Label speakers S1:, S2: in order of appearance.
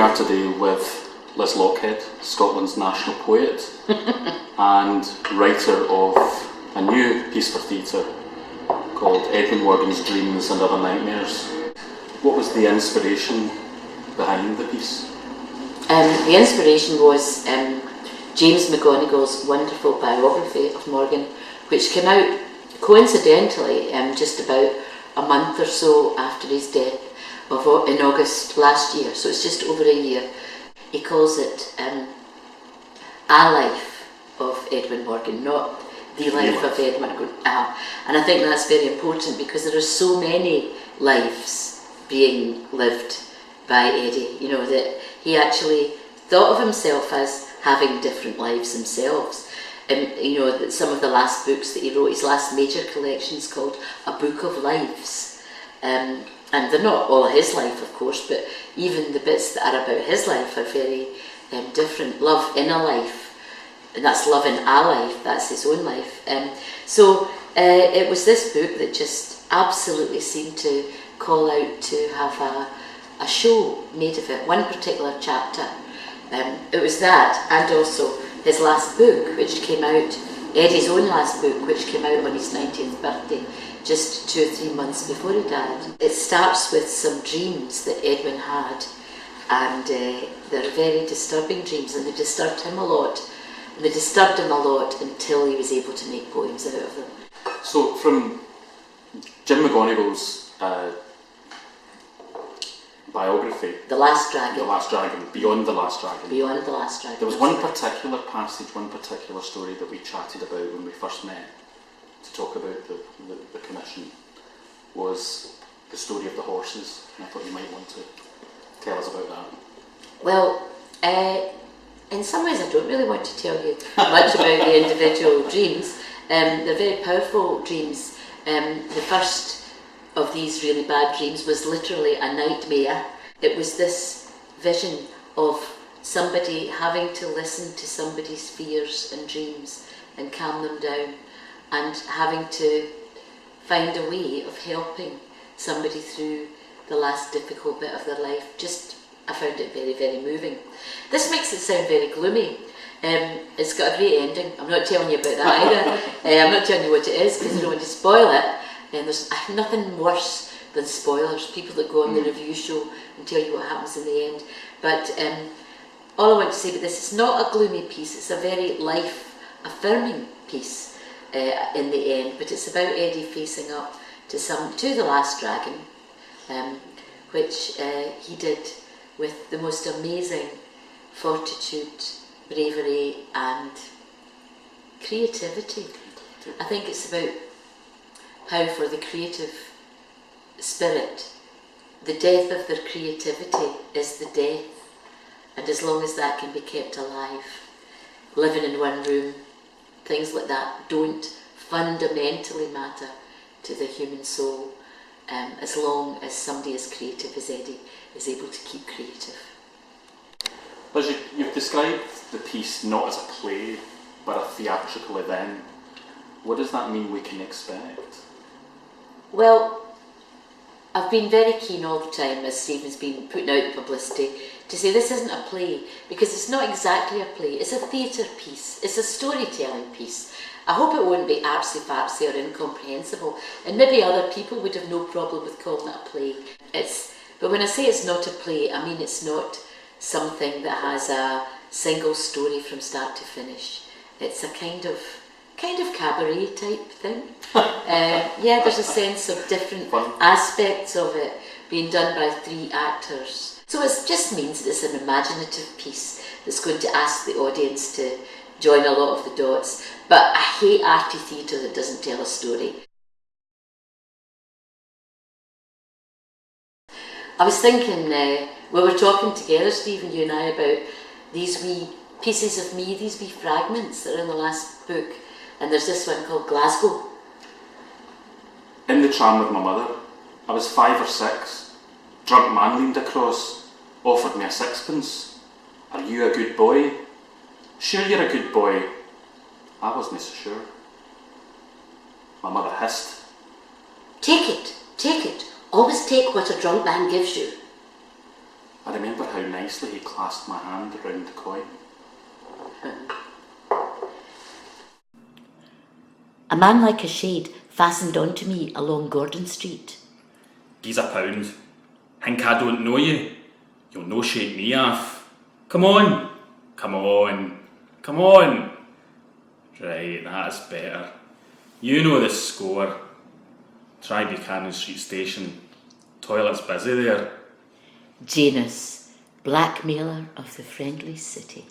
S1: are today with Liz Lochhead, Scotland's national poet and writer of a new piece for theatre called Edwin Morgan's Dreams and Other Nightmares. What was the inspiration behind the piece?
S2: The inspiration was James McGonagall's wonderful biography of Morgan, which came out coincidentally just about a month or so after his death in August last year, so it's just over a year. He calls it A Life of Edwin Morgan, not The Life of Edwin Morgan. And I think that's very important because there are so many lives being lived by Eddie, you know, that he actually thought of himself as having different lives themselves. You know, that some of the last books that he wrote, his last major collection is called A Book of Lives. And they're not all his life, of course, but even the bits that are about his life are very different. Love in a Life, and that's Love in a Life, that's his own life. So it was this book that just absolutely seemed to call out to have a show made of it, one particular chapter. It was that, and also his last book, which came out, Eddie's own last book, which came out on his 90th birthday, just 2 or 3 months before he died. It starts with some dreams that Edwin had, and they're very disturbing dreams, and they disturbed him a lot. And they disturbed him a lot until he was able to make poems out of them.
S1: So from Jim McGonagall's biography,
S2: The Last Dragon.
S1: The Last Dragon, Beyond the Last Dragon.
S2: Beyond the Last Dragon.
S1: There was one particular passage, one particular story that we chatted about when we first met to talk about the commission, was the story of the horses, and I thought you might want to tell us about that.
S2: Well, in some ways I don't really want to tell you much about the individual dreams. They're very powerful dreams. The first of these really bad dreams was literally a nightmare. It was this vision of somebody having to listen to somebody's fears and dreams and calm them down, and having to find a way of helping somebody through the last difficult bit of their life. I found it very, very moving. This makes it sound very gloomy. It's got a great ending. I'm not telling you about that either. I'm not telling you what it is because I don't want to spoil it. And there's nothing worse than spoilers, people that go on the review show and tell you what happens in the end. But all I want to say about this, it's not a gloomy piece, it's a very life-affirming piece in the end, but it's about Eddie facing up to the last dragon, which he did with the most amazing fortitude, bravery and creativity. I think it's about how for the creative spirit, the death of their creativity is the death, and as long as that can be kept alive, living in one room, things like that don't fundamentally matter to the human soul, as long as somebody as creative as Eddie is able to keep creative.
S1: Liz, you've described the piece not as a play, but a theatrical event. What does that mean we can expect?
S2: Well, I've been very keen all the time, as Stephen's been putting out the publicity, to say this isn't a play, because it's not exactly a play, it's a theatre piece, it's a storytelling piece. I hope it won't be artsy-fartsy or incomprehensible, and maybe other people would have no problem with calling it a play. But when I say it's not a play, I mean it's not something that has a single story from start to finish. It's a kind of cabaret type thing. Yeah, there's a sense of different aspects of it being done by 3 actors. So it just means that it's an imaginative piece that's going to ask the audience to join a lot of the dots. But I hate arty theatre that doesn't tell a story. I was thinking, we were talking together, Stephen, you and I, about these wee pieces of me, these wee fragments that are in the last book. And there's this one called Glasgow.
S1: In the tram with my mother, I was 5 or 6. Drunk man leaned across, offered me a 6pence. Are you a good boy? Sure you're a good boy. I wasn't so sure. My mother hissed. Take it,
S2: always take what a drunk man gives you.
S1: I remember how nicely he clasped my hand round the coin.
S3: A man like a shade fastened onto me along Gordon Street.
S4: Gi's a pound. Think I don't know you? You'll no shake me off. Come on. Come on. Come on. Right, that's better. You know the score. Try Buchanan Street Station. Toilet's busy there.
S3: Janus, blackmailer of the friendly city.